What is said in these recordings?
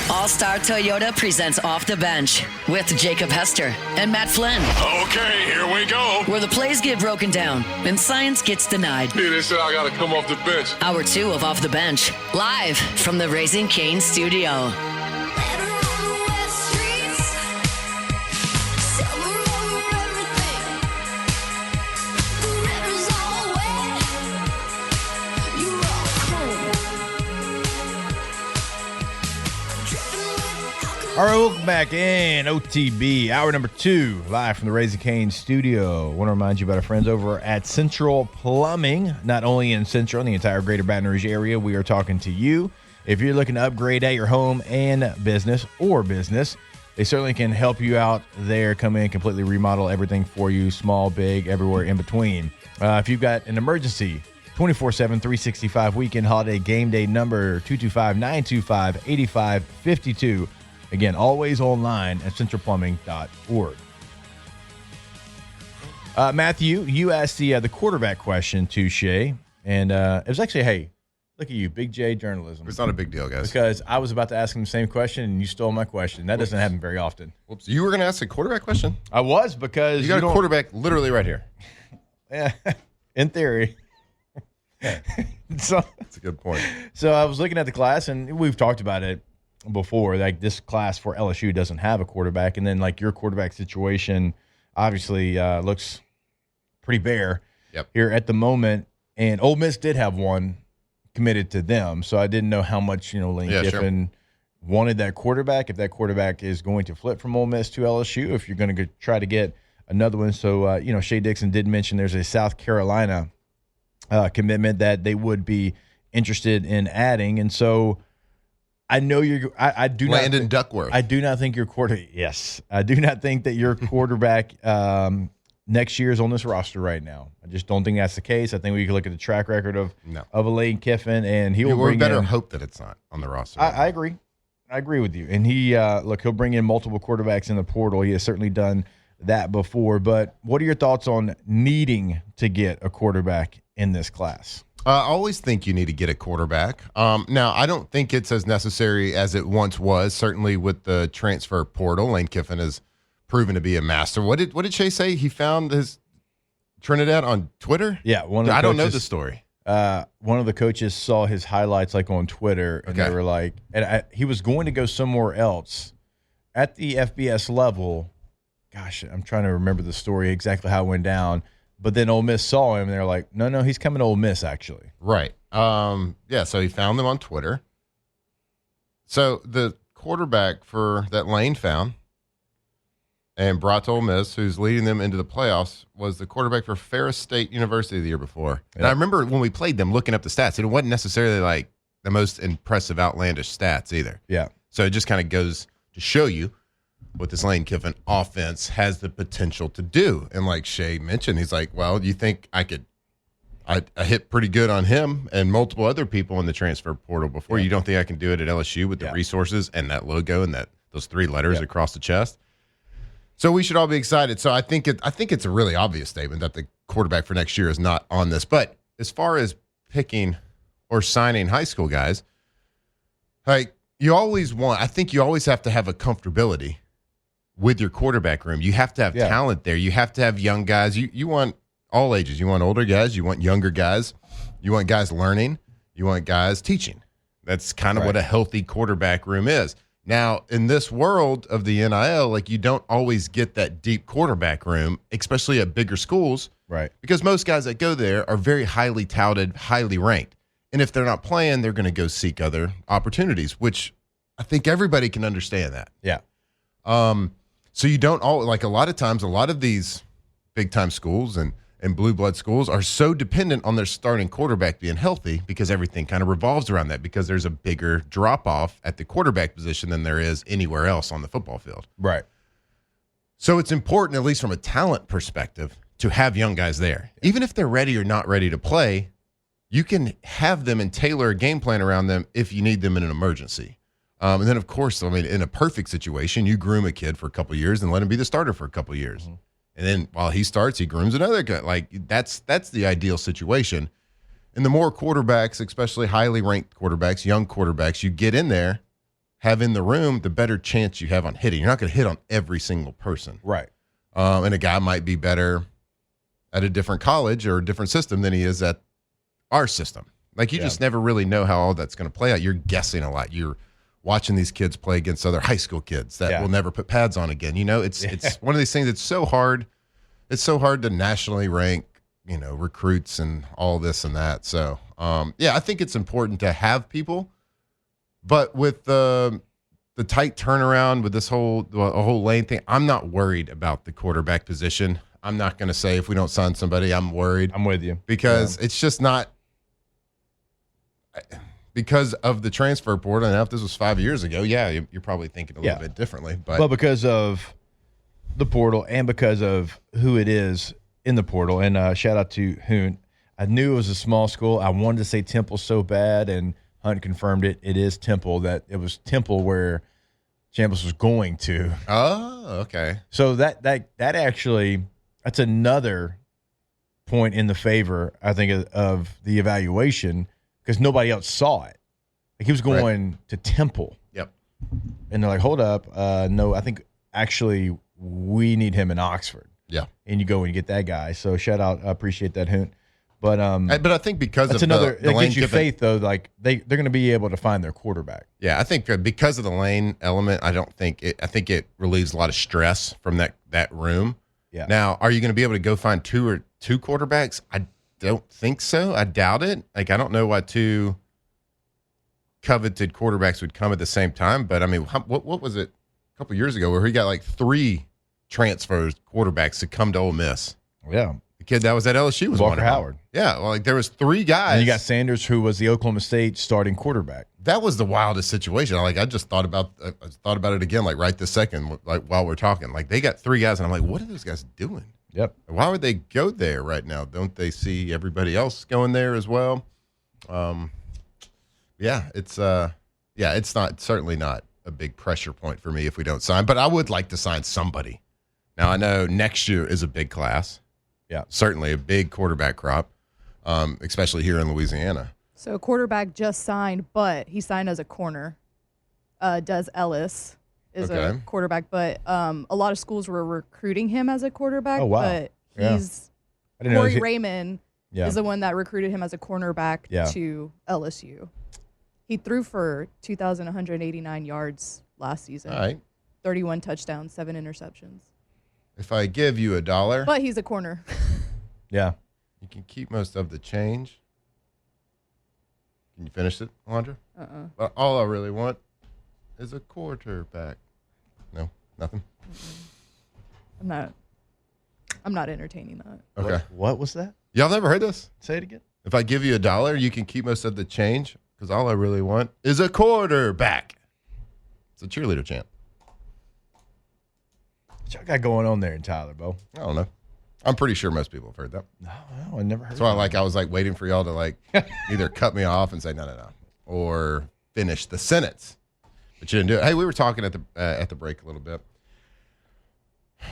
All-Star Toyota presents Off the Bench with Jacob Hester and Matt Flynn. Okay, here we go. Where the plays get broken down and science gets denied. Hey, they said I got to come off the bench. Hour 2 of Off the Bench, live from the Raising Cane's studio. All right, welcome back in OTB, hour number 2, live from the Raising Cane's studio. I want to remind you about our friends over at Central Plumbing, not only in Central, in the entire greater Baton Rouge area. We are talking to you. If you're looking to upgrade at your home and business, they certainly can help you out there. Come in, completely remodel everything for you, small, big, everywhere in between. If you've got an emergency, 24/7, 365 weekend holiday game day number 225-925-8552. Again, always online at centralplumbing.org. Matthew, you asked the quarterback question to Shay, and it was actually, hey, look at you, Big J journalism. It's not a big deal, guys. Because I was about to ask him the same question, and you stole my question. That doesn't happen very often. Whoops. You were going to ask a quarterback question? I was, because you got a quarterback literally right here. Yeah, in theory. So that's a good point. So I was looking at the class, and we've talked about it before. Like, this class for LSU doesn't have a quarterback, and then like your quarterback situation obviously looks pretty bare here at the moment. And Ole Miss did have one committed to them, so I didn't know how much Lane Kiffin wanted that quarterback. If that quarterback is going to flip from Ole Miss to LSU, if you're going to try to get another one. So Shea Dixon did mention there's a South Carolina commitment that they would be interested in adding, and so I know I do not. Landon Duckworth. I do not think your Yes, I do not think that your quarterback next year is on this roster right now. I just don't think that's the case. I think we can look at the track record of a Lane Kiffin, and he will bring better in, hope that it's not on the roster. I agree. I agree with you. And he'll bring in multiple quarterbacks in the portal. He has certainly done that before. But what are your thoughts on needing to get a quarterback in this class? I always think you need to get a quarterback. Now, I don't think it's as necessary as it once was. Certainly with the transfer portal, Lane Kiffin has proven to be a master. What did Shay say? He found his Trinidad on Twitter? Yeah, I don't know the story. One of the coaches saw his highlights on Twitter, and they were like, he was going to go somewhere else at the FBS level. Gosh, I'm trying to remember the story exactly how it went down. But then Ole Miss saw him, and they're like, no, he's coming to Ole Miss, actually. Right. So he found them on Twitter. So the quarterback that Lane found and brought to Ole Miss, who's leading them into the playoffs, was the quarterback for Ferris State University the year before. Yep. And I remember when we played them looking up the stats, it wasn't necessarily like the most impressive, outlandish stats either. Yeah. So it just kind of goes to show you what this Lane Kiffin offense has the potential to do. And like Shay mentioned, he's like, well, you think I hit pretty good on him and multiple other people in the transfer portal before. You don't think I can do it at LSU with the resources and that logo and those 3 letters across the chest? So we should all be excited. So I think it's a really obvious statement that the quarterback for next year is not on this. But as far as picking or signing high school guys, like I think you always have to have a comfortability with your quarterback room. You have to have talent there. You have to have young guys. You want all ages. You want older guys. You want younger guys. You want guys learning. You want guys teaching. That's kind of what a healthy quarterback room is. Now, in this world of the NIL, like, you don't always get that deep quarterback room, especially at bigger schools. Right. Because most guys that go there are very highly touted, highly ranked. And if they're not playing, they're going to go seek other opportunities, which I think everybody can understand that. Yeah. So you don't a lot of times, a lot of these big-time schools and blue blood schools are so dependent on their starting quarterback being healthy because everything kind of revolves around that, because there's a bigger drop-off at the quarterback position than there is anywhere else on the football field. Right. So it's important, at least from a talent perspective, to have young guys there. Even if they're ready or not ready to play, you can have them and tailor a game plan around them if you need them in an emergency. And then, of course, in a perfect situation, you groom a kid for a couple of years and let him be the starter for a couple of years. Mm-hmm. And then while he starts, he grooms another guy. Like, that's the ideal situation. And the more quarterbacks, especially highly ranked quarterbacks, young quarterbacks, you get in there, have in the room, the better chance you have on hitting. You're not going to hit on every single person. Right. And a guy might be better at a different college or a different system than he is at our system. Like, you just never really know how all that's going to play out. You're guessing a lot. You're watching these kids play against other high school kids that will never put pads on again. It's one of these things that's so hard. It's so hard to nationally rank, recruits and all this and that. So, I think it's important to have people. But with the tight turnaround with this whole lane thing, I'm not worried about the quarterback position. I'm not going to say if we don't sign somebody, I'm worried. I'm with you. Because it's just not because of the transfer portal. And if this was 5 years ago, you're probably thinking a little bit differently. But because of the portal and because of who it is in the portal, and shout out to Hoon. I knew it was a small school. I wanted to say Temple so bad, and Hunt confirmed it. It is Temple. That it was Temple where Chambliss was going to. Oh, okay. So that actually, that's another point in the favor, I think, of the evaluation, because nobody else saw it. Like, he was going to Temple. Yep. And they're like, hold up. No, I think actually we need him in Oxford. Yeah. And you go and you get that guy. So shout out. I appreciate that, Hoon. But I think because that's of another, the it Lane gives you Kiffin, faith, though. Like, they're going to be able to find their quarterback. Yeah, I think because of the lane element, I think it relieves a lot of stress from that room. Yeah. Now, are you going to be able to go find two quarterbacks? I don't think so. I doubt it. Like, I don't know why two coveted quarterbacks would come at the same time. But I mean, what was it a couple years ago where he got like 3 transfers quarterbacks to come to Ole Miss? Yeah. The kid that was at LSU was Walker one of them. Howard. Yeah, well, like, there was 3 guys. And you got Sanders, who was the Oklahoma State starting quarterback. That was the wildest situation. Like, I just thought about it again, like right this second, like while we're talking. Like, they got 3 guys, and I'm like, what are those guys doing? Yep. Why would they go there right now? Don't they see everybody else going there as well? It's certainly not a big pressure point for me if we don't sign, but I would like to sign somebody. Now, I know next year is a big class. Yeah. Certainly a big quarterback crop, especially here in Louisiana. So a quarterback just signed, but he signed as a corner. Des Ellis is a quarterback, but a lot of schools were recruiting him as a quarterback. Oh, wow. But he's Corey Raymond is the one that recruited him as a cornerback to LSU. He threw for 2,189 yards last season. All right. 31 touchdowns, 7 interceptions. If I give you $1, but he's a corner. Yeah. You can keep most of the change. Can you finish it, Alondra? Well, all I really want is a quarterback. No, nothing. I'm not entertaining that. Okay. What was that? Y'all never heard this? Say it again. If I give you $1, you can keep most of the change, because all I really want is a quarterback. It's a cheerleader chant. What y'all got going on there in Tyler, Bo? I don't know. I'm pretty sure most people have heard that. No, I never heard. So I was waiting for y'all to either cut me off and say no, or finish the sentence, but you didn't do it. Hey, we were talking at the break a little bit,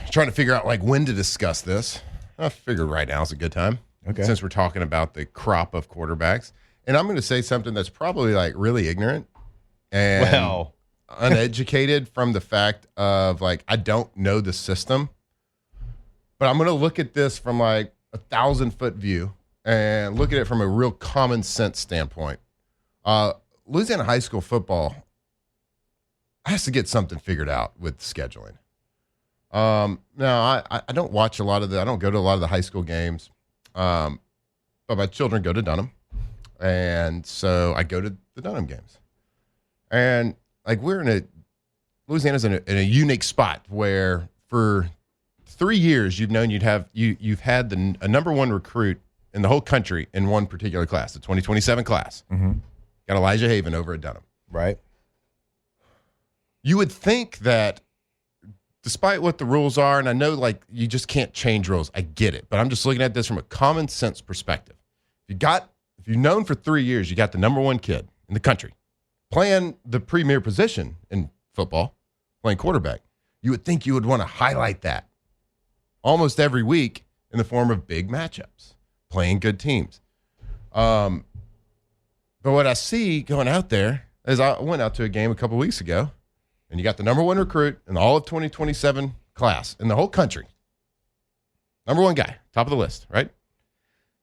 trying to figure out when to discuss this. I figured right now is a good time. Okay. Since we're talking about the crop of quarterbacks, and I'm going to say something that's probably really ignorant and uneducated from the fact of I don't know the system. But I'm going to look at this from a 1,000-foot view and look at it from a real common sense standpoint. Louisiana high school football has to get something figured out with scheduling. Now, I don't watch I don't go to a lot of the high school games, but my children go to Dunham. And so I go to the Dunham games. And Louisiana's in a unique spot where for 3 years, you've known you've had a number 1 recruit in the whole country in one particular class, the 2027 class. Mm-hmm. Got Elijah Haven over at Dunham. Right. You would think that despite what the rules are, and I know you just can't change rules. I get it. But I'm just looking at this from a common sense perspective. If you've known for 3 years, you got the number 1 kid in the country playing the premier position in football, playing quarterback, you would think you would want to highlight that almost every week in the form of big matchups, playing good teams. But what I see going out there, is I went out to a game a couple weeks ago, and you got the number one recruit in all of 2027 class in the whole country. Number one guy, top of the list, right?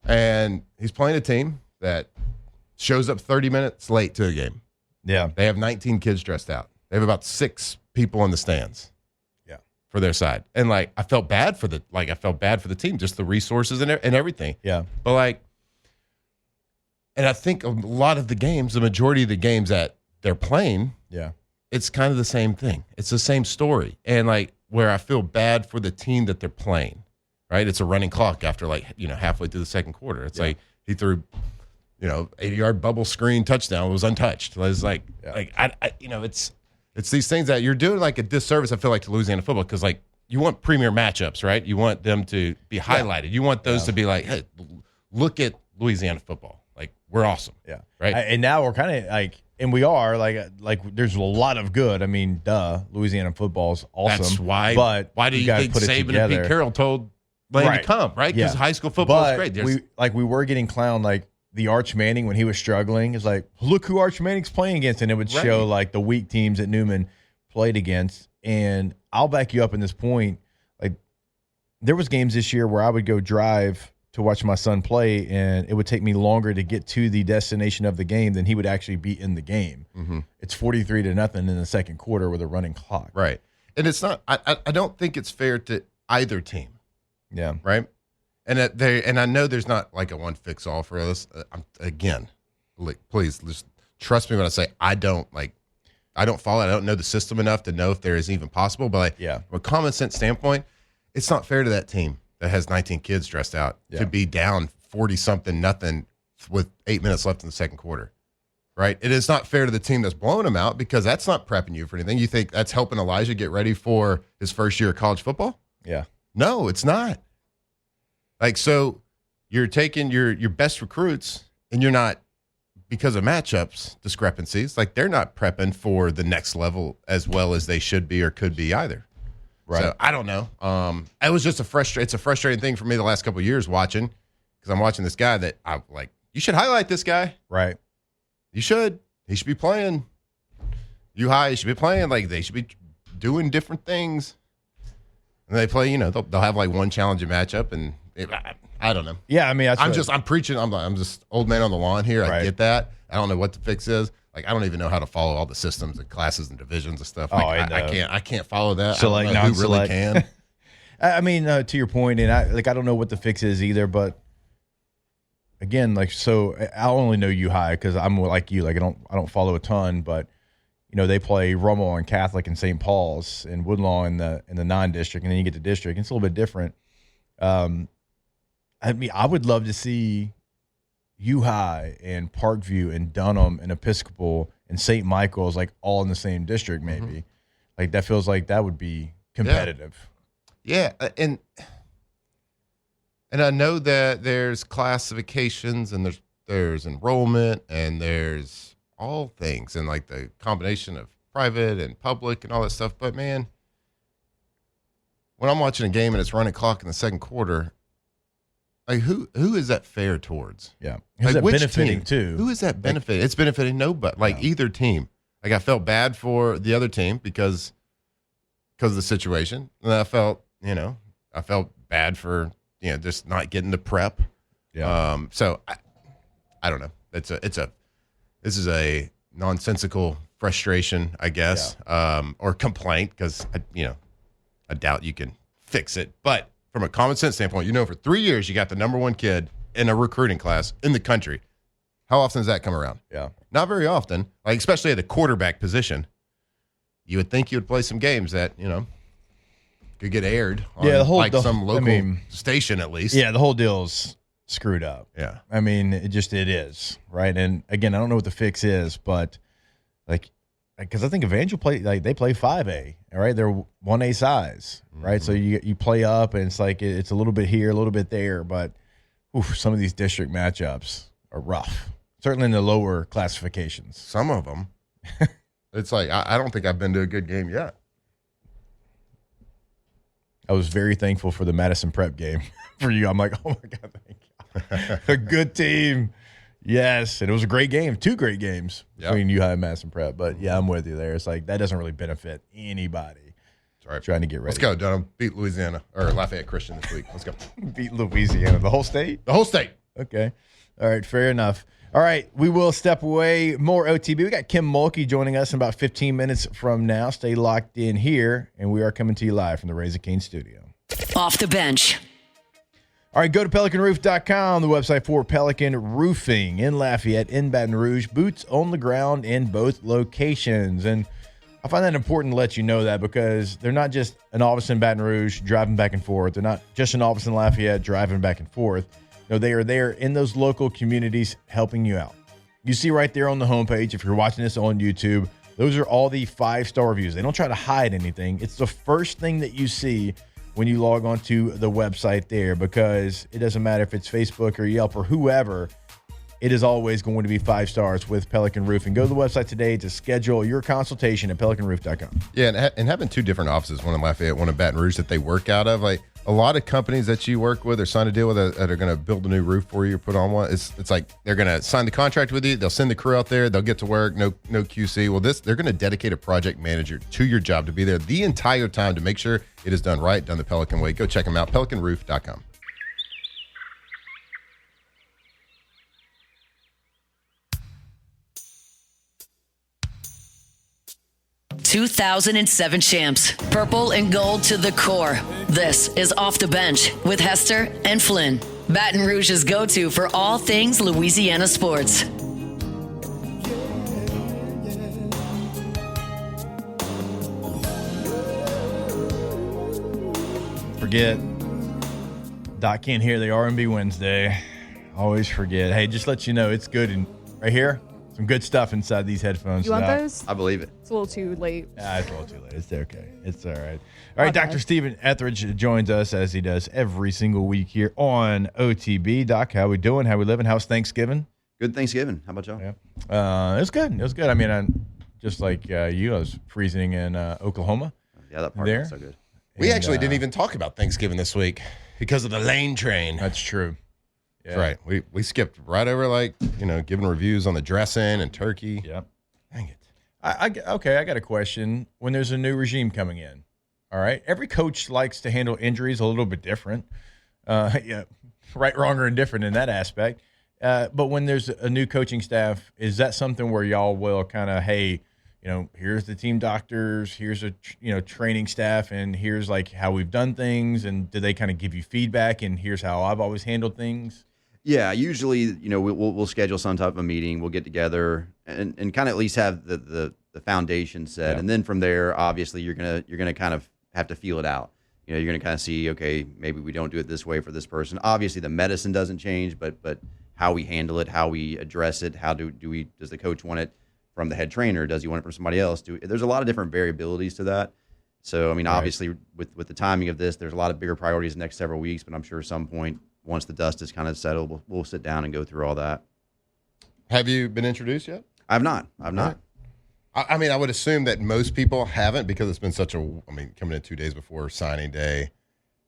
And he's playing a team that shows up 30 minutes late to a game. Yeah. They have 19 kids dressed out. They have about 6 people in the stands. Yeah. For their side. And like I felt bad for the team, just the resources and everything. Yeah. But like, and I think a lot of the games, the majority of the games that they're playing, it's kind of the same thing. It's the same story. And like where I feel bad for the team that they're playing, right? It's a running clock after halfway through the second quarter. It's like he threw, 80-yard bubble screen touchdown, was untouched. It's like, it's these things that you're doing like a disservice, I feel like, to Louisiana football, because like you want premier matchups, right? You want them to be highlighted. You want those to be like, hey, look at Louisiana football. Like, we're awesome. Yeah. Right. And now we're kind of like, and we are like there's a lot of good. I mean, Louisiana football is awesome. That's why. But why do you think Saban and Pete Carroll told Lane to come, right? Because high school football is great. We were getting clowned like the Arch Manning when he was struggling. Is like, look who Arch Manning's playing against, and it would show like the weak teams that Newman played against. And I'll back you up in this point. Like, there was games this year where I would go drive to watch my son play, and it would take me longer to get to the destination of the game than he would actually be in the game. Mm-hmm. It's 43-0 in the second quarter with a running clock. Right. And it's not, I don't think it's fair to either team. Yeah. Right. And I know there's not like a one fix all for us. Again, like, please just trust me when I say I don't follow it. I don't know the system enough to know if there is even possible. But from a common sense standpoint, it's not fair to that team that has 19 kids dressed out to be down 40-something with 8 minutes left in the second quarter. Right? It is not fair to the team that's blowing them out, because that's not prepping you for anything. You think that's helping Elijah get ready for his first year of college football? Yeah. No, it's not. Like, so you're taking your best recruits, and you're not, because of matchups discrepancies, like they're not prepping for the next level as well as they should be or could be either. Right. So I don't know. It was just it's a frustrating thing for me the last couple of years watching, because I'm watching this guy that I'm like, you should highlight this guy. Right. You should. He should be playing. He should be playing. Like, they should be doing different things. And they play, they'll have like one challenging matchup, and I don't know. Yeah, I mean, I'm preaching. I'm just old man on the lawn here. I get that. I don't know what the fix is. Like, I don't even know how to follow all the systems and classes and divisions and stuff. Like, I can't follow that. So I don't know who really can. I mean, to your point, and I don't know what the fix is either, but again, like, so I only know U High because I'm like you. Like, I don't follow a ton, but they play Rummel and Catholic and St. Paul's and Woodlawn in the non-district, and then you get to district. And it's a little bit different. I mean, I would love to see U High and Parkview and Dunham and Episcopal and St. Michael's like all in the same district, maybe. Mm-hmm. Like, that feels like that would be competitive. Yeah, and I know that there's classifications and there's enrollment and there's all things and like the combination of private and public and all that stuff. But man, when I'm watching a game and it's running clock in the second quarter, like who is that fair towards? Yeah, who's that benefiting too? Who is that benefiting? It's benefiting nobody. Like either team. Like, I felt bad for the other team because of the situation, and I felt bad for just not getting the prep. Yeah. So I don't know. This is a nonsensical frustration, I guess, or complaint, because I doubt you can fix it. But from a common sense standpoint, for 3 years you got the number one kid in a recruiting class in the country. How often does that come around? Yeah. Not very often. Like, especially at the quarterback position. You would think you would play some games that, could get aired on some local station at least. Yeah, the whole deal's screwed up. Yeah. I mean, it is, right? And again, I don't know what the fix is, but because I think Evangel they play 5A, right? They're 1A size, right? Mm-hmm. So you play up, and it's like it's a little bit here, a little bit there, but some of these district matchups are rough. Certainly in the lower classifications. Some of them. It's like, I don't think I've been to a good game yet. I was very thankful for the Madison Prep game for you. I'm like, oh my God, thank you. A good team. Yes, and it was a great game. 2 great games between U-High and Madison Prep. But, yeah, I'm with you there. It's like that doesn't really benefit anybody. That's right. Trying to get ready. Let's go, Dunham. Beat Louisiana or Lafayette Christian this week. Let's go. Beat Louisiana. The whole state? The whole state. Okay. All right, fair enough. All right, we will step away. More OTB. We got Kim Mulkey joining us in about 15 minutes from now. Stay locked in here, and we are coming to you live from the Raising Cane studio. Off the bench. All right, go to PelicanRoof.com, the website for Pelican Roofing in Lafayette, in Baton Rouge. Boots on the ground in both locations. And I find that important to let you know that because they're not just an office in Baton Rouge driving back and forth. They're not just an office in Lafayette driving back and forth. No, they are there in those local communities helping you out. You see right there on the homepage, if you're watching this on YouTube, those are all the 5-star reviews. They don't try to hide anything. It's the first thing that you see when you log on to the website there, because it doesn't matter if it's Facebook or Yelp or whoever, it is always going to be 5 stars with Pelican Roofing. Go to the website today to schedule your consultation at pelicanroof.com. Yeah, and having 2 different offices, one in Lafayette, one in Baton Rouge that they work out of, like a lot of companies that you work with or sign a deal with that are going to build a new roof for you or put on one. It's like they're going to sign the contract with you. They'll send the crew out there. They'll get to work. No QC. Well, they're going to dedicate a project manager to your job to be there the entire time to make sure it is done right, done the Pelican way. Go check them out, pelicanroof.com. "2007 champs, purple and gold to the core. This is Off the Bench with Hester and Flynn, Baton Rouge's go-to for all things Louisiana sports." Forget. Doc can't hear the R&B Wednesday. Always forget. Hey, just let you know, it's good. And right here, some good stuff inside these headphones. You want those? I believe it. It's a little too late. It's a little too late. It's okay. It's all right. All right, Dr. Stephen Etheredge joins us as he does every single week here on OTB. Doc, how we doing? How we living? How's Thanksgiving? Good Thanksgiving. How about y'all? Yeah. It was good. It was good. I mean, just like you, I was freezing in Oklahoma. Yeah, that part was so good. We actually didn't even talk about Thanksgiving this week because of the lane train. That's true. Yeah. That's right. We skipped right over, giving reviews on the dressing and turkey. Yep. Dang it. I got a question. When there's a new regime coming in, all right, every coach likes to handle injuries a little bit different. Right, wrong, or indifferent in that aspect. But when there's a new coaching staff, is that something where y'all will kind of, hey, here's the team doctors, here's a training staff, and here's like how we've done things, and do they kind of give you feedback, and here's how I've always handled things? Yeah, usually, we'll schedule some type of a meeting. We'll get together and kind of at least have the foundation set, and then from there, obviously, you're gonna kind of have to feel it out. You're gonna kind of see, okay, maybe we don't do it this way for this person. Obviously, the medicine doesn't change, but how we handle it, how we address it, how does the coach want it from the head trainer? Does he want it from somebody else? There's a lot of different variabilities to that. So, I mean, obviously, with the timing of this, there's a lot of bigger priorities the next several weeks, but I'm sure at some point, once the dust is kind of settled, we'll sit down and go through all that. Have you been introduced yet? I've not. I mean, I would assume that most people haven't because it's been coming in 2 days before signing day,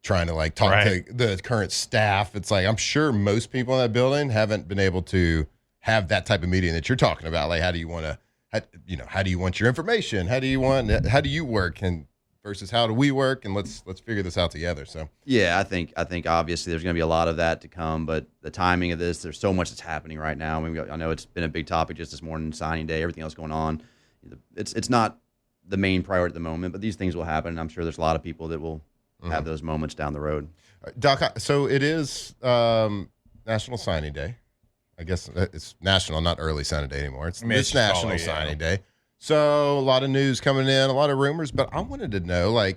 trying to talk to the current staff. It's like, I'm sure most people in that building haven't been able to have that type of meeting that you're talking about. Like, how do you want your information? How do you work? And versus how do we work, and let's figure this out together. So yeah, I think obviously there's going to be a lot of that to come, but the timing of this, there's so much that's happening right now. I mean, I know it's been a big topic just this morning, signing day, everything else going on. It's not the main priority at the moment, but these things will happen, and I'm sure there's a lot of people that will have those moments down the road. Doc, so it is National Signing Day. I guess it's national, not early signing day anymore. It's National Signing Day. So a lot of news coming in, a lot of rumors, but I wanted to know,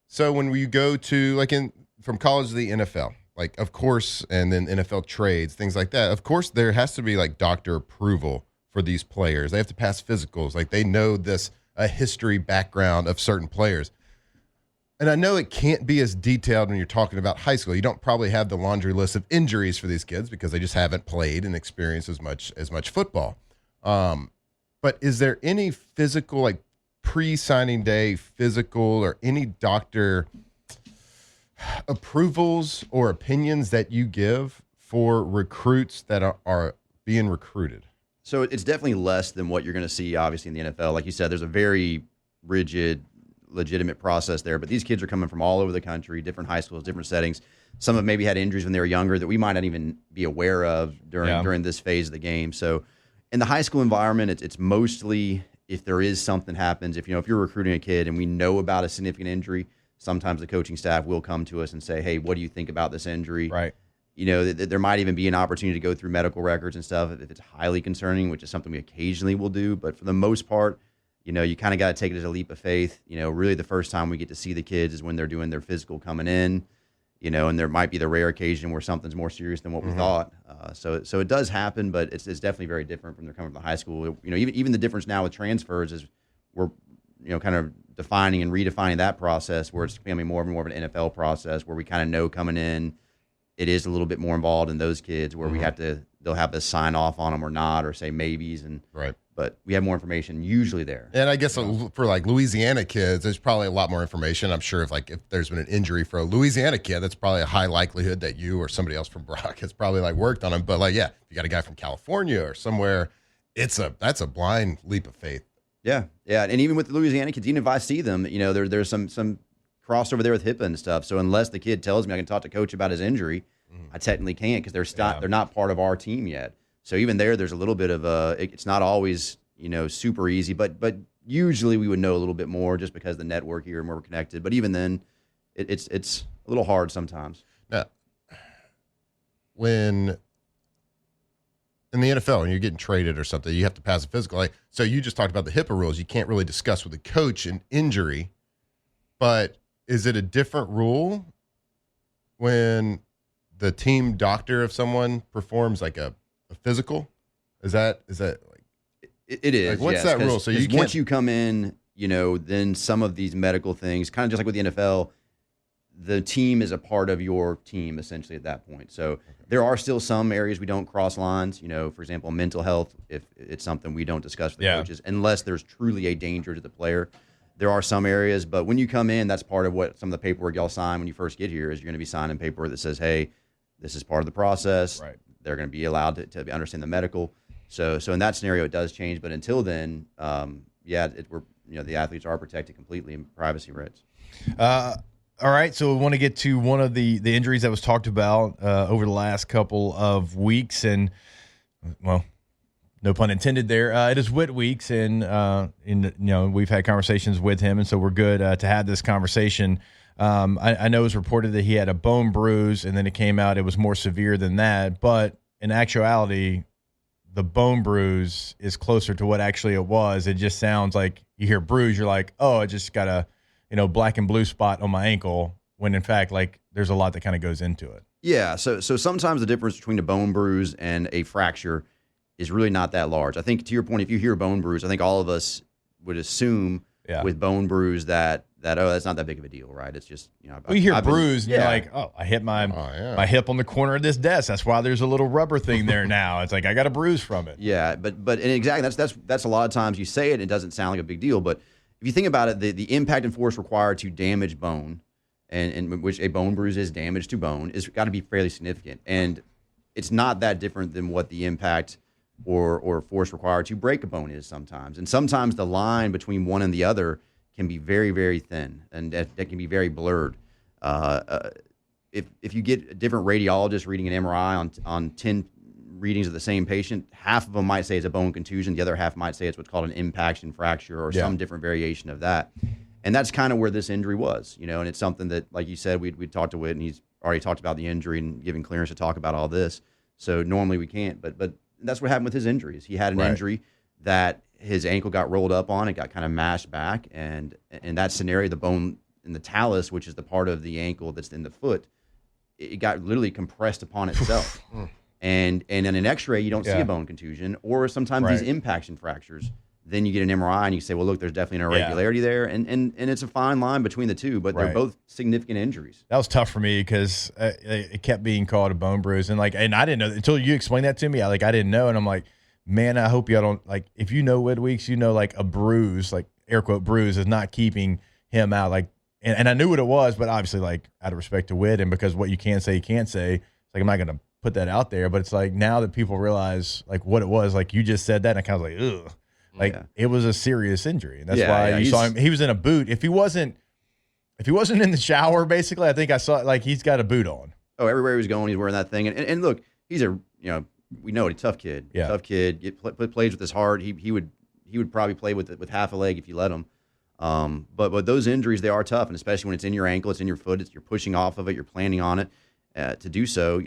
so when you go to, from college to the NFL, of course, and then NFL trades, things like that, of course, there has to be, doctor approval for these players. They have to pass physicals. They know a history background of certain players. And I know it can't be as detailed when you're talking about high school. You don't probably have the laundry list of injuries for these kids because they just haven't played and experienced as much football. But is there any physical, pre-signing day physical or any doctor approvals or opinions that you give for recruits that are being recruited? So it's definitely less than what you're going to see, obviously, in the NFL. Like you said, there's a very rigid, legitimate process there. But these kids are coming from all over the country, different high schools, different settings. Some have maybe had injuries when they were younger that we might not even be aware of during this phase of the game. So in the high school environment, it's mostly if there is something happens. If you're recruiting a kid and we know about a significant injury, sometimes the coaching staff will come to us and say, "Hey, what do you think about this injury?" Right. There might even be an opportunity to go through medical records and stuff if it's highly concerning, which is something we occasionally will do. But for the most part, you kind of got to take it as a leap of faith. Really the first time we get to see the kids is when they're doing their physical coming in, and there might be the rare occasion where something's more serious than what we thought. So it does happen, but it's definitely very different from they're coming from the high school. Even the difference now with transfers is we're, kind of defining and redefining that process where it's becoming more and more of an NFL process where we kind of know coming in, it is a little bit more involved in those kids where they'll have to sign off on them or not, or say maybes. But we have more information usually there. And I guess for like Louisiana kids, there's probably a lot more information. I'm sure if there's been an injury for a Louisiana kid, that's probably a high likelihood that you or somebody else from Brock has probably worked on him. But if you got a guy from California or somewhere, that's a blind leap of faith. Yeah. And even with the Louisiana kids, even if I see them, there's some crossover there with HIPAA and stuff. So unless the kid tells me I can talk to coach about his injury, I technically can't because they're not part of our team yet. So even there's a little bit of it's not always, super easy, but usually we would know a little bit more just because the network here and where we're connected. But even then, it's a little hard sometimes. Now, when in the NFL and you're getting traded or something, you have to pass a physical. So you just talked about the HIPAA rules. You can't really discuss with the coach an injury, but is it a different rule when the team doctor of someone performs a physical? Is that it is? What's that rule? So once you come in, then some of these medical things, kind of just like with the NFL, the team is a part of your team essentially at that point. So there are still some areas we don't cross lines. For example, mental health, if it's something we don't discuss with the coaches, unless there's truly a danger to the player. There are some areas, but when you come in, that's part of what some of the paperwork y'all sign when you first get here is you're going to be signing paperwork that says, hey, this is part of the process. Right. They're going to be allowed to understand the medical. So in that scenario, it does change. But until then, the athletes are protected completely in privacy rights. All right, so we want to get to one of the injuries that was talked about over the last couple of weeks, and well, no pun intended there. It is Whit weeks, and we've had conversations with him, and so we're good to have this conversation. I know it was reported that he had a bone bruise, and then it came out it was more severe than that. But in actuality, the bone bruise is closer to what actually it was. It just sounds like you hear bruise, you're like, oh, I just got a black and blue spot on my ankle. When in fact, there's a lot that kind of goes into it. Yeah. So sometimes the difference between a bone bruise and a fracture is really not that large. I think to your point, if you hear bone bruise, I think all of us would assume with bone bruise that that's not that big of a deal, right? It's just you hear bruise, and you're like, oh, I hit my hip on the corner of this desk. That's why there's a little rubber thing there now. It's like I got a bruise from it. Yeah, but and exactly that's a lot of times you say it doesn't sound like a big deal, but if you think about it, the impact and force required to damage bone, and which a bone bruise is damage to bone, is got to be fairly significant, and it's not that different than what the impact or force required to break a bone is sometimes. And sometimes the line between one and the other can be very, very thin, and that can be very blurred. If you get a different radiologist reading an MRI on 10 readings of the same patient, half of them might say it's a bone contusion, the other half might say it's what's called an impaction fracture or some different variation of that. And that's kind of where this injury was, and it's something that, like you said, we'd talked to Whit, and he's already talked about the injury and giving clearance to talk about all this. So normally we can't, but that's what happened with his injuries. He had an injury that his ankle got rolled up on, it got kind of mashed back, and in that scenario, the bone in the talus, which is the part of the ankle that's in the foot, it got literally compressed upon itself. And in an X-ray, you don't see a bone contusion, or sometimes these impaction fractures. Then you get an MRI and you say, well, look, there's definitely an irregularity there, and it's a fine line between the two, but they're both significant injuries. That was tough for me because it kept being called a bone bruise, and I didn't know until you explained that to me. I didn't know, and I'm like, man, I hope y'all don't if you know Whit Weeks, a bruise, air quote bruise, is not keeping him out. And I knew what it was, but obviously out of respect to Whit and because what you can say, you can't say. I'm not gonna put that out there, but it's like now that people realize like what it was, like you just said that, and I kind of like, ugh, like it was a serious injury, and that's why you saw him. He was in a boot. If he wasn't in the shower, basically, I think I saw like he's got a boot on. Oh, everywhere he was going, he's wearing that thing. And look, he's we know it, a tough kid. Yeah. Tough kid. Plays with his heart. He would probably play with half a leg if you let him. But those injuries, they are tough, and especially when it's in your ankle, it's in your foot, you're pushing off of it, you're planning on it to do so.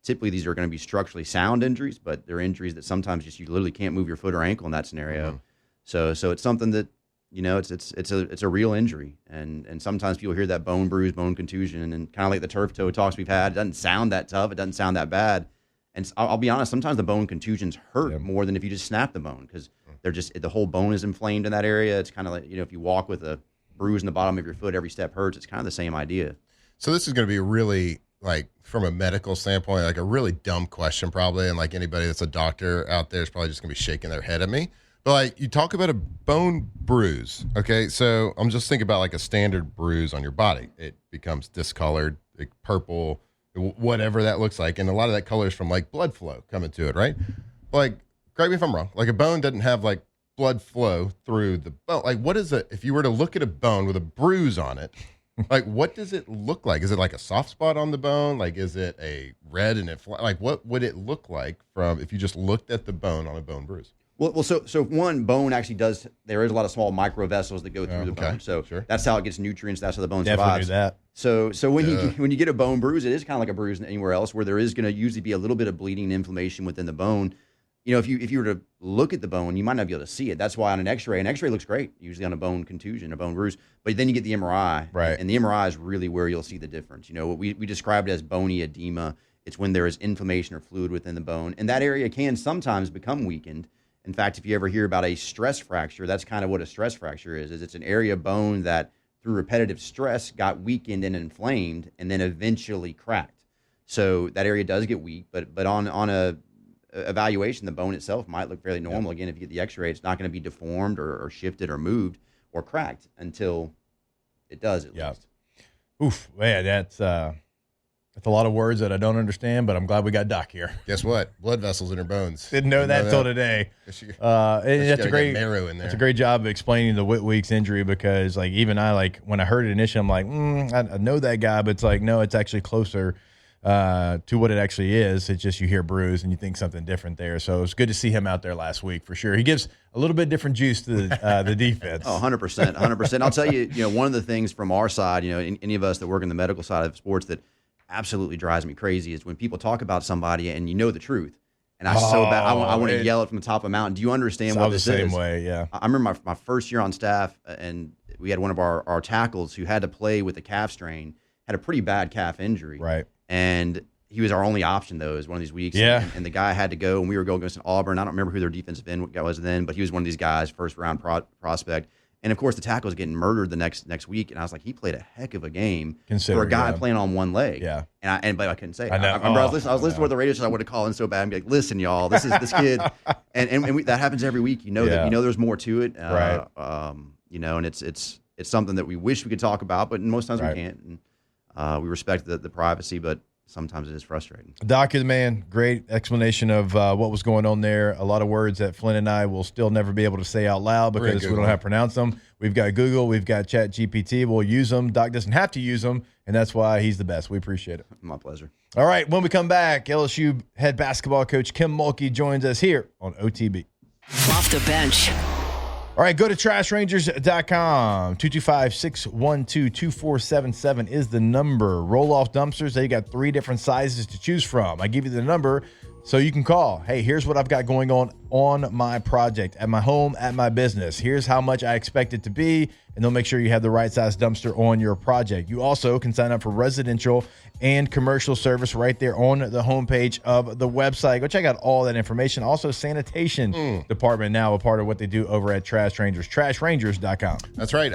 Typically these are going to be structurally sound injuries, but they're injuries that sometimes just you literally can't move your foot or ankle in that scenario. Mm-hmm. So it's something that it's a real injury, and sometimes people hear that bone bruise, bone contusion, and kind of like the turf toe talks we've had, it doesn't sound that tough, it doesn't sound that bad. And I'll be honest, sometimes the bone contusions hurt more than if you just snap the bone, because the whole bone is inflamed in that area. It's kind of like, if you walk with a bruise in the bottom of your foot, every step hurts. It's kind of the same idea. So this is going to be really, like, from a medical standpoint, like a really dumb question probably, and like anybody that's a doctor out there is probably just going to be shaking their head at me. But like, you talk about a bone bruise, okay? So I'm just thinking about like a standard bruise on your body. It becomes discolored, like purple, whatever that looks like, and a lot of that color is from like blood flow coming to it, right? But like, correct me if I'm wrong, like a bone doesn't have like blood flow through the bone. Like, what is it, if you were to look at a bone with a bruise on it, like what does it look like? Is it like a soft spot on the bone? Like, is it a red and like what would it look like from if you just looked at the bone on a bone bruise? Well, so one, bone actually there is a lot of small micro vessels that go through the bone. So that's how it gets nutrients. That's how the bone survives. That. So when you get a bone bruise, it is kind of like a bruise anywhere else, where there is going to usually be a little bit of bleeding and inflammation within the bone. If you were to look at the bone, you might not be able to see it. That's why on an X-ray looks great, usually on a bone contusion, a bone bruise. But then you get the MRI, right? And the MRI is really where you'll see the difference. We described it as bony edema. It's when there is inflammation or fluid within the bone, and that area can sometimes become weakened. In fact, if you ever hear about a stress fracture, that's kind of what a stress fracture is it's an area of bone that through repetitive stress got weakened and inflamed and then eventually cracked. So that area does get weak, but on a evaluation, the bone itself might look fairly normal. Again, if you get the X-ray, it's not going to be deformed or shifted or moved or cracked until it does at least. Oof, man, that's a lot of words that I don't understand, but I'm glad we got Doc here. Guess what? Blood vessels in her bones. Didn't know that until today. That's a great marrow in there. That's a great job of explaining the Whit Weeks injury, because like even I, like when I heard it initially, I'm like, I know that guy, but it's like, no, it's actually closer to what it actually is. It's just you hear bruise and you think something different there. So it was good to see him out there last week for sure. He gives a little bit different juice to the defense. Oh, 100%. I'll tell you, one of the things from our side, any of us that work in the medical side of sports that absolutely drives me crazy is when people talk about somebody and you know the truth. And I want to yell it from the top of the mountain. Do you understand what this is? The same way, yeah. I remember my first year on staff, and we had one of our tackles who had to play with a calf strain, had a pretty bad calf injury. Right. And he was our only option, though, one of these weeks. Yeah. And the guy had to go, and we were going against Auburn. I don't remember who their defensive end guy was then, but he was one of these guys, first-round prospect. And, of course, the tackle was getting murdered the next week. And I was like, he played a heck of a game for a guy playing on one leg. Yeah. But I couldn't say it. I know. I remember I was listening to the radio show. I would have called in so bad and be like, listen, y'all, this is this kid. And that happens every week. That there's more to it. Right. And it's something that we wish we could talk about, but most times we can't. And we respect the privacy, but sometimes it is frustrating. Doc is the man. Great explanation of what was going on there. A lot of words that Flynn and I will still never be able to say out loud because we don't have to pronounce them. We've got Google. We've got Chat GPT. We'll use them. Doc doesn't have to use them, and that's why he's the best. We appreciate it. My pleasure. All right, when we come back, LSU head basketball coach Kim Mulkey joins us here on OTB. Off the bench. All right, go to trashrangers.com. 225-612-2477 is the number. Roll-off dumpsters, they got 3 different sizes to choose from. I give you the number so you can call. Hey, here's what I've got going on my project, at my home, at my business. Here's how much I expect it to be, and they'll make sure you have the right size dumpster on your project. You also can sign up for residential and commercial service right there on the homepage of the website. Go check out all that information. Also, sanitation department now a part of what they do over at Trash Rangers. TrashRangers.com. That's right.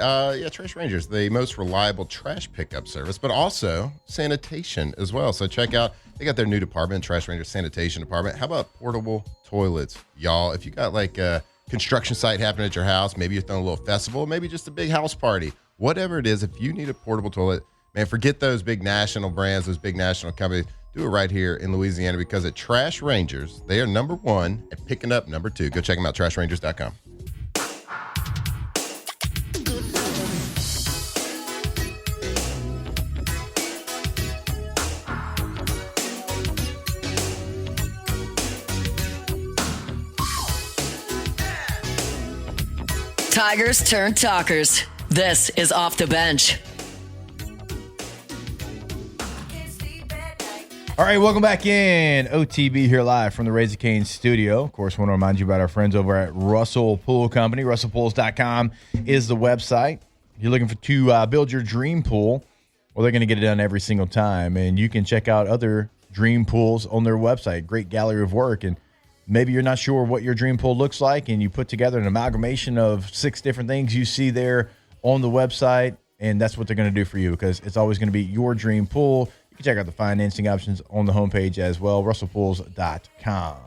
Trash Rangers, the most reliable trash pickup service, but also sanitation as well. So check out, they got their new department, Trash Rangers Sanitation Department. How about portable toilets, y'all? If you got like a construction site happening at your house, maybe you're throwing a little festival, maybe just a big house party, whatever it is, if you need a portable toilet, man, forget those big national brands, those big national companies. do it right here in Louisiana, because at Trash Rangers, they are number one at picking up number two. Go check them out, trashrangers.com. Tigers turn talkers. This is Off the Bench. All right, welcome back in. OTB here live from the Raising Cane's studio. Of course, I want to remind you about our friends over at Russell Pool Company. RussellPools.com is the website. If you're looking to build your dream pool, well, they're going to get it done every single time. And you can check out other dream pools on their website. Great gallery of work. And maybe you're not sure what your dream pool looks like, and you put together an amalgamation of 6 different things you see there on the website, and that's what they're going to do for you, because it's always going to be your dream pool. You can check out the financing options on the homepage as well, russellpools.com.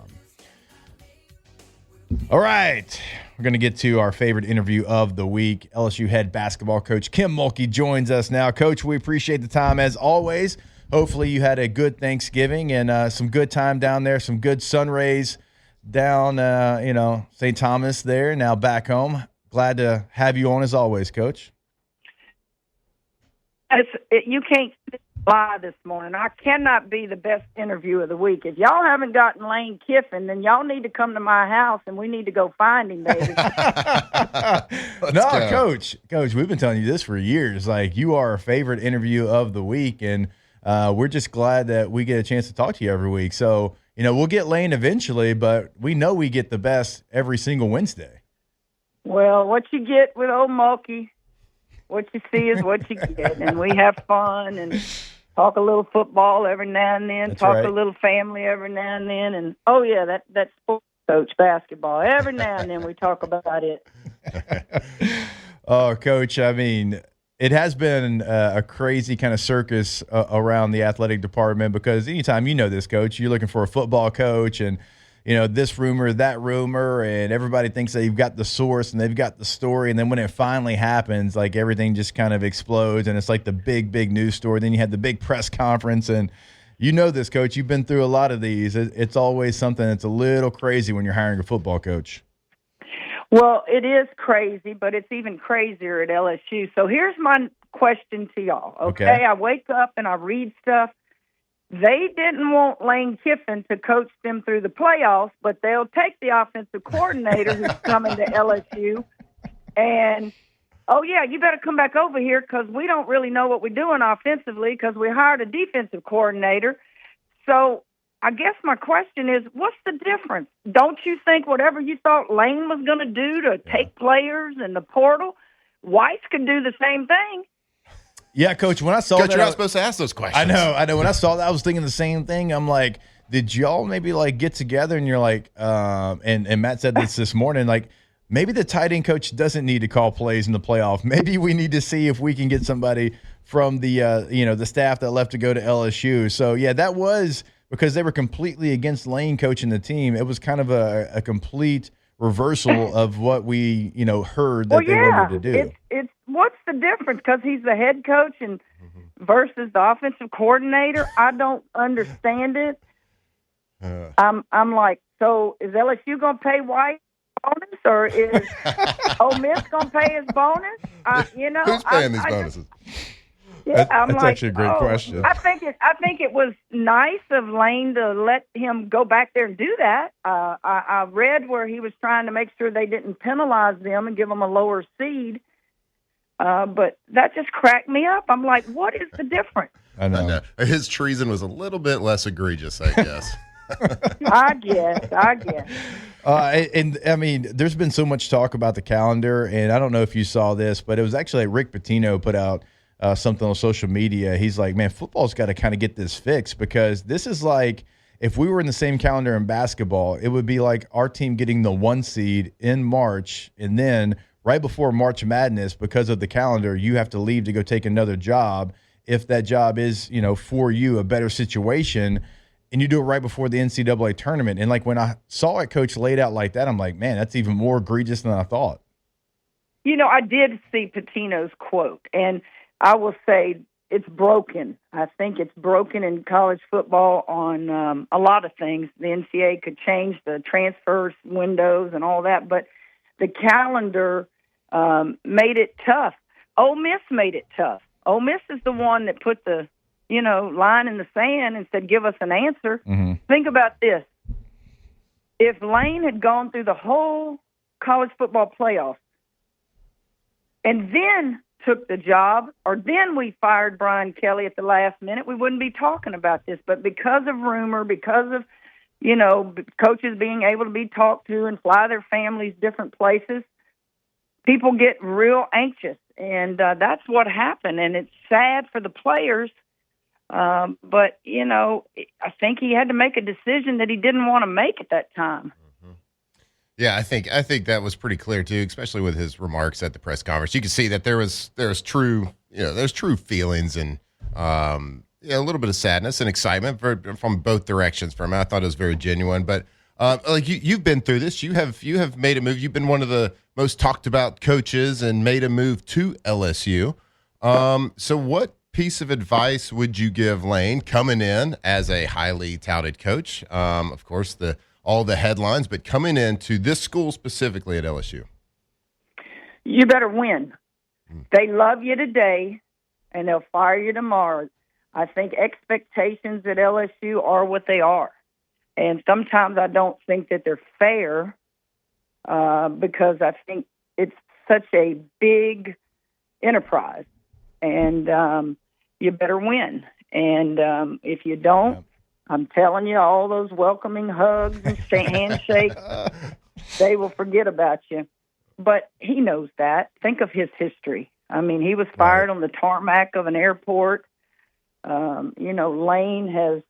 All right, we're going to get to our favorite interview of the week. LSU head basketball coach Kim Mulkey joins us now. Coach, we appreciate the time as always. Hopefully you had a good Thanksgiving and some good time down there, some good sun rays down, St. Thomas there, now back home. Glad to have you on as always, Coach. You can't lie this morning. I cannot be the best interview of the week. If y'all haven't gotten Lane Kiffin, then y'all need to come to my house and we need to go find him, baby. Coach, we've been telling you this for years. Like, you are our favorite interview of the week, and we're just glad that we get a chance to talk to you every week. So, we'll get Lane eventually, but we know we get the best every single Wednesday. Well, what you get with old Mulkey, what you see is what you get. And we have fun and talk a little football every now and then, a little family every now and then. And, that sports coach basketball. Every now and then we talk about it. Oh, Coach, it has been a crazy kind of circus around the athletic department, because anytime, this, Coach, you're looking for a football coach, and this rumor, that rumor, and everybody thinks they've got the source and they've got the story, and then when it finally happens, like, everything just kind of explodes, and it's like the big news story. Then you had the big press conference, and this, Coach, you've been through a lot of these. It's always something that's a little crazy when you're hiring a football coach. Well, it is crazy, but it's even crazier at LSU. So here's my question to y'all, okay? I wake up and I read stuff. They didn't want Lane Kiffin to coach them through the playoffs, but they'll take the offensive coordinator who's coming to LSU and, you better come back over here because we don't really know what we're doing offensively because we hired a defensive coordinator. So I guess my question is, what's the difference? Don't you think whatever you thought Lane was going to do to take players in the portal, Weis could do the same thing? Yeah, Coach, when I saw that, you're not supposed to ask those questions. I know. When I saw that, I was thinking the same thing. I'm like, did y'all maybe get together and you're like, and Matt said this morning, like, maybe the tight end coach doesn't need to call plays in the playoff. Maybe we need to see if we can get somebody from the, the staff that left to go to LSU. So, that was because they were completely against Lane coaching the team. It was kind of a complete reversal of what we, heard that they wanted to do. It's what's the difference? Because he's the head coach and versus the offensive coordinator. I don't understand it. I'm like, so is LSU going to pay White bonus, or is Ole Miss going to pay his bonus? Who's paying these bonuses? Yeah, that's actually a great question. I think it was nice of Lane to let him go back there and do that. I read where he was trying to make sure they didn't penalize them and give them a lower seed. But that just cracked me up. I'm like, what is the difference? I know. His treason was a little bit less egregious, I guess. I guess. There's been so much talk about the calendar, and I don't know if you saw this, but it was actually Rick Pitino put out something on social media. He's like, man, football's got to kind of get this fixed, because this is like, if we were in the same calendar in basketball, it would be like our team getting the 1 seed in March, and then right before March Madness, because of the calendar, you have to leave to go take another job if that job is, for you a better situation, and you do it right before the NCAA tournament. And like, when I saw it, Coach, laid out like that, I'm like, man, that's even more egregious than I thought. I did see Pitino's quote, and I will say it's broken. I think it's broken in college football on a lot of things. The NCAA could change the transfers windows and all that, but the calendar made it tough. Ole Miss made it tough. Ole Miss is the one that put the, line in the sand and said, give us an answer. Mm-hmm. Think about this. If Lane had gone through the whole college football playoffs and then took the job, or then we fired Brian Kelly at the last minute, we wouldn't be talking about this. But because of rumor, because of, coaches being able to be talked to and fly their families different places, people get real anxious. And that's what happened. And it's sad for the players. But, I think he had to make a decision that he didn't want to make at that time. Yeah, I think that was pretty clear too, especially with his remarks at the press conference. You could see that there's true feelings and a little bit of sadness and excitement from both directions from him. I thought it was very genuine. But like you've been through this, you have made a move. You've been one of the most talked about coaches and made a move to LSU. So what piece of advice would you give Lane coming in as a highly touted coach? Of course, all the headlines, but coming into this school specifically at LSU. You better win. They love you today, and they'll fire you tomorrow. I think expectations at LSU are what they are. And sometimes I don't think that they're fair because I think it's such a big enterprise. And you better win. And if you don't, I'm telling you, all those welcoming hugs and handshakes, they will forget about you. But he knows that. Think of his history. I mean, he was fired on the tarmac of an airport. Lane has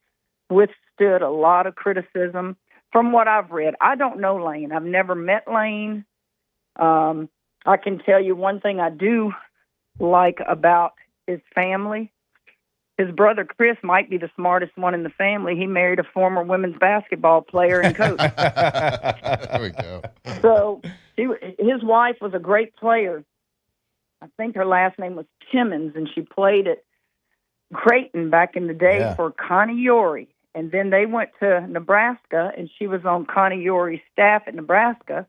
withstood a lot of criticism from what I've read. I don't know Lane. I've never met Lane. I can tell you one thing I do like about his family. His brother Chris might be the smartest one in the family. He married a former women's basketball player and coach. There we go. So his wife was a great player. I think her last name was Timmons, and she played at Creighton back in the day for Connie Yorey. And then they went to Nebraska, and she was on Connie Yorey's staff at Nebraska.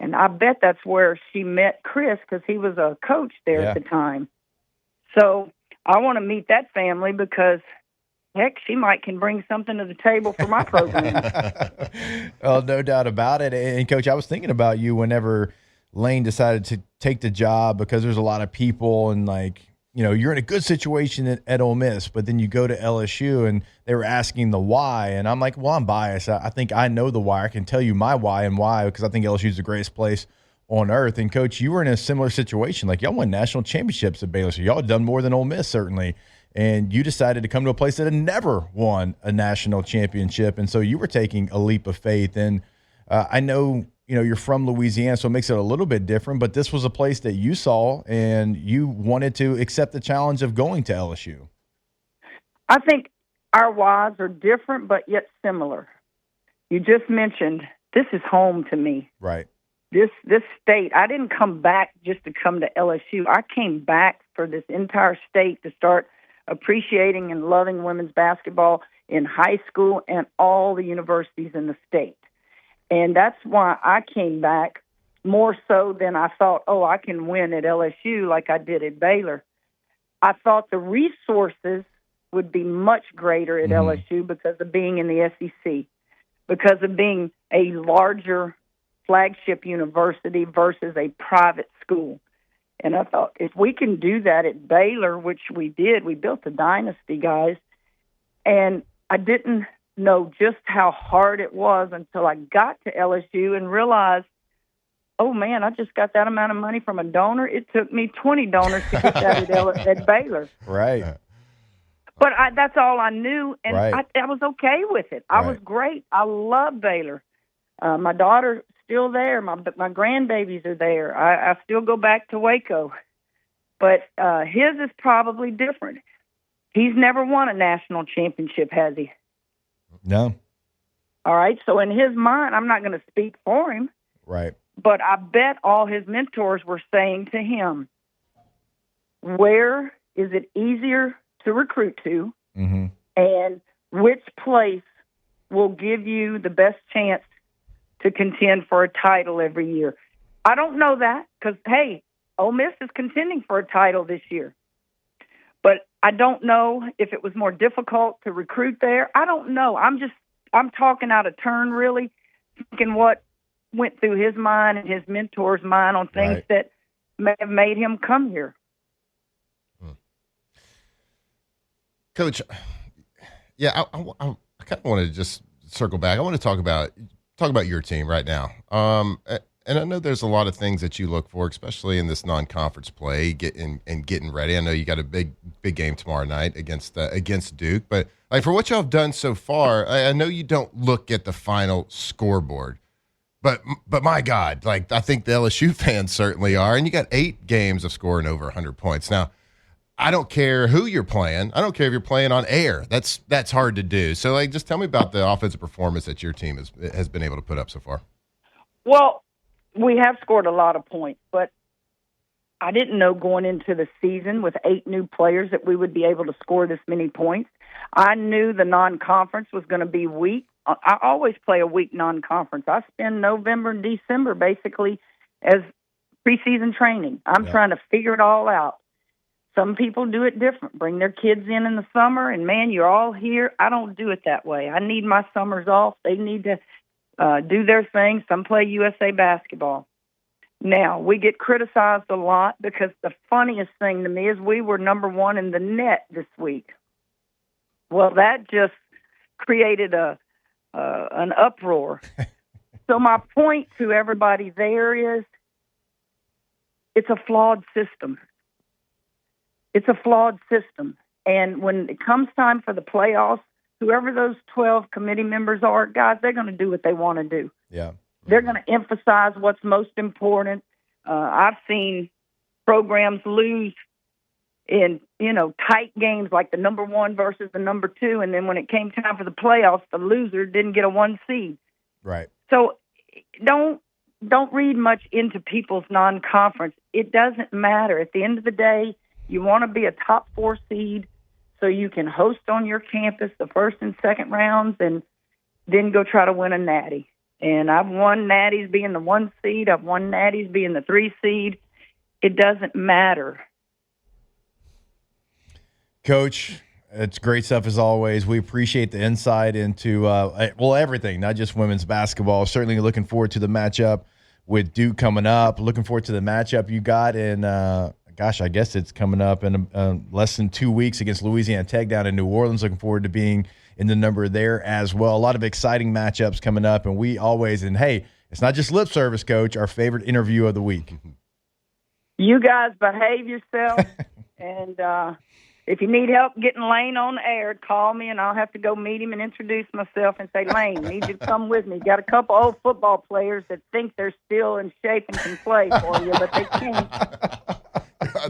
And I bet that's where she met Chris because he was a coach there at the time. So I want to meet that family because, heck, she can bring something to the table for my program. Well, no doubt about it. And, Coach, I was thinking about you whenever Lane decided to take the job because there's a lot of people and, you're in a good situation at Ole Miss, but then you go to LSU and they were asking the why. And I'm like, well, I'm biased. I think I know the why. I can tell you my why and why because I think LSU is the greatest place on earth. And Coach, you were in a similar situation. Like y'all won national championships at Baylor. So y'all had done more than Ole Miss, certainly. And you decided to come to a place that had never won a national championship. And so you were taking a leap of faith. And I know, you're from Louisiana, so it makes it a little bit different, but this was a place that you saw and you wanted to accept the challenge of going to LSU. I think our whys are different, but yet similar. You just mentioned, this is home to me. Right. This state, I didn't come back just to come to LSU. I came back for this entire state to start appreciating and loving women's basketball in high school and all the universities in the state. And that's why I came back more so than I thought, I can win at LSU like I did at Baylor. I thought the resources would be much greater at LSU because of being in the SEC, because of being a larger flagship university versus a private school. And I thought, if we can do that at Baylor, which we did, we built a dynasty, guys. And I didn't know just how hard it was until I got to LSU and realized, oh, man, I just got that amount of money from a donor. It took me 20 donors to get that at Baylor. Right. But that's all I knew, and I was okay with it. I was great. I love Baylor. My daughter's still there. My grandbabies are there. I still go back to Waco. But his is probably different. He's never won a national championship, has he? No. All right. So in his mind, I'm not going to speak for him. Right. But I bet all his mentors were saying to him, where is it easier to recruit to, mm-hmm. and which place will give you the best chance to contend for a title every year? I don't know that because, hey, Ole Miss is contending for a title this year. But I don't know if it was more difficult to recruit there. I don't know. I'm talking out of turn, really, thinking what went through his mind and his mentor's mind on things that may have made him come here. Coach, yeah, I kind of want to just circle back. I want to talk about your team right now. And I know there's a lot of things that you look for, especially in this non-conference play, getting ready. I know you got a big game tomorrow night against Duke, but like for what y'all have done so far, I know you don't look at the final scoreboard, but my God, like I think the LSU fans certainly are, and you got 8 games of scoring over 100 points. Now, I don't care who you're playing. I don't care if you're playing on air. That's hard to do. So, like, just tell me about the offensive performance that your team has been able to put up so far. Well, we have scored a lot of points, but I didn't know going into the season with 8 new players that we would be able to score this many points. I knew the non-conference was going to be weak. I always play a weak non-conference. I spend November and December basically as preseason training. I'm trying to figure it all out. Some people do it different, bring their kids in the summer, and, man, you're all here. I don't do it that way. I need my summers off. They need to do their thing. Some play USA basketball. Now, we get criticized a lot because the funniest thing to me is we were number 1 in the net this week. Well, that just created an uproar. So my point to everybody there is it's a flawed system. It's a flawed system. And when it comes time for the playoffs, whoever those 12 committee members are, guys, they're going to do what they want to do. Yeah. They're going to emphasize what's most important. I've seen programs lose in, tight games like the number 1 versus the number 2, and then when it came time for the playoffs, the loser didn't get a 1 seed. Right. So don't read much into people's non-conference. It doesn't matter. At the end of the day, you want to be a top 4 seed so you can host on your campus the first and second rounds and then go try to win a natty. And I've won natties being the 1 seed. I've won natties being the 3 seed. It doesn't matter. Coach, it's great stuff as always. We appreciate the insight into, everything, not just women's basketball. Certainly looking forward to the matchup with Duke coming up. Looking forward to the matchup you got in I guess it's coming up in less than 2 weeks against Louisiana Tech down in New Orleans. Looking forward to being in the number there as well. A lot of exciting matchups coming up, and we always, and hey, it's not just lip service, Coach, our favorite interview of the week. You guys behave yourself, and if you need help getting Lane on the air, call me, and I'll have to go meet him and introduce myself and say, Lane, need you to come with me. Got a couple old football players that think they're still in shape and can play for you, but they can't.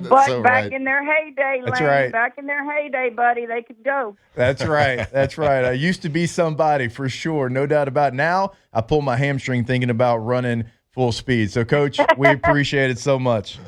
But so back in their heyday, Lane, right. Back in their heyday, buddy, they could go. That's right. That's right. I used to be somebody for sure, no doubt about it. Now I pull my hamstring thinking about running full speed. So, Coach, we appreciate it so much.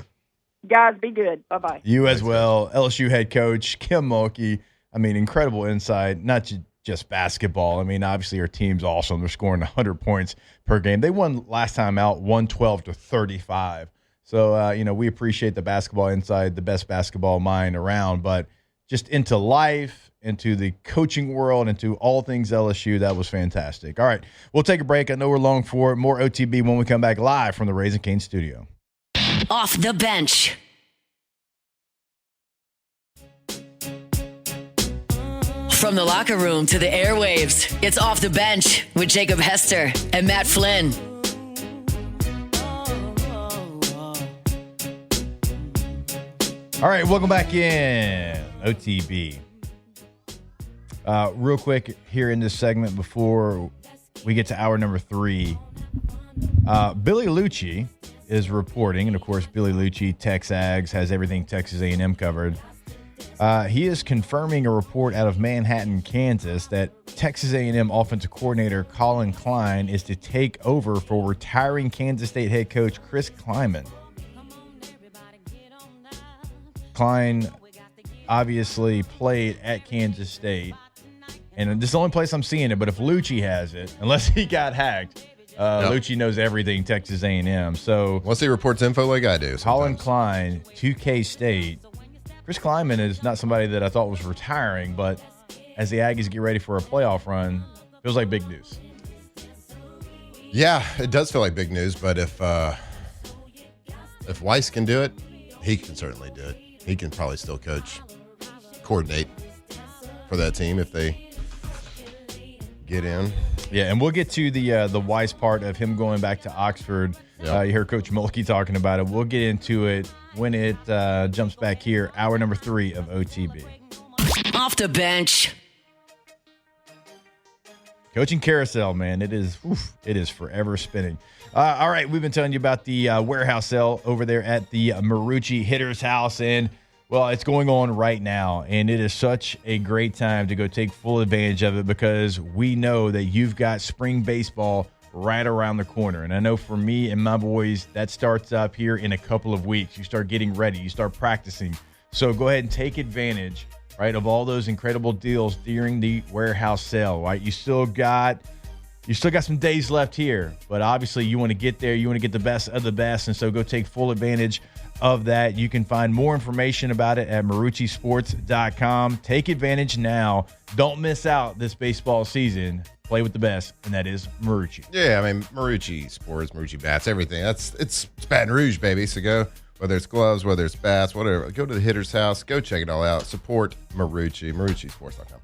Guys, be good. Bye-bye. You as well. LSU head coach Kim Mulkey. I mean, incredible insight, not just basketball. I mean, obviously our team's awesome. They're scoring 100 points per game. They won last time out 112-35. So, we appreciate the basketball insight, the best basketball mind around, but just into life, into the coaching world, into all things LSU, that was fantastic. All right, we'll take a break. I know we're long for it. More OTB when we come back live from the Raising Cane studio. Off the bench. From the locker room to the airwaves, it's Off the Bench with Jacob Hester and Matt Flynn. All right, welcome back in OTB. Real quick here in this segment before we get to hour number 3, Billy Lucci is reporting, and of course Billy Lucci, Texags, has everything Texas A&M covered. He is confirming a report out of Manhattan, Kansas, that Texas A&M offensive coordinator Colin Klein is to take over for retiring Kansas State head coach Chris Kleiman. Klein obviously played at Kansas State. And this is the only place I'm seeing it, but if Lucci has it, unless he got hacked, Lucci knows everything Texas A&M. So once he reports info like I do. Colin Klein to K-State. Chris Klieman is not somebody that I thought was retiring, but as the Aggies get ready for a playoff run, feels like big news. Yeah, it does feel like big news, but if Weis can do it, he can certainly do it. He can probably still coordinate for that team if they get in. Yeah, and we'll get to the Weis part of him going back to Oxford. Yep. You heard Coach Mulkey talking about it. We'll get into it when it jumps back here, hour number 3 of OTB. Off the bench. Coaching carousel, man. It is forever spinning. All right, we've been telling you about the warehouse sale over there at the Marucci Hitter's House, and well, it's going on right now, and it is such a great time to go take full advantage of it because we know that you've got spring baseball right around the corner. And I know for me and my boys, that starts up here in a couple of weeks. You start getting ready. You start practicing. So go ahead and take advantage, right, of all those incredible deals during the warehouse sale, right? You still got some days left here, but obviously you want to get there. You want to get the best of the best, and so go take full advantage of that. You can find more information about it at maruccisports.com. Take advantage now. Don't miss out this baseball season. Play with the best, and that is Marucci. Yeah, I mean, Marucci sports, Marucci bats, everything. It's Baton Rouge, baby. So go, whether it's gloves, whether it's bats, whatever. Go to the Hitter's House. Go check it all out. Support Marucci, maruccisports.com.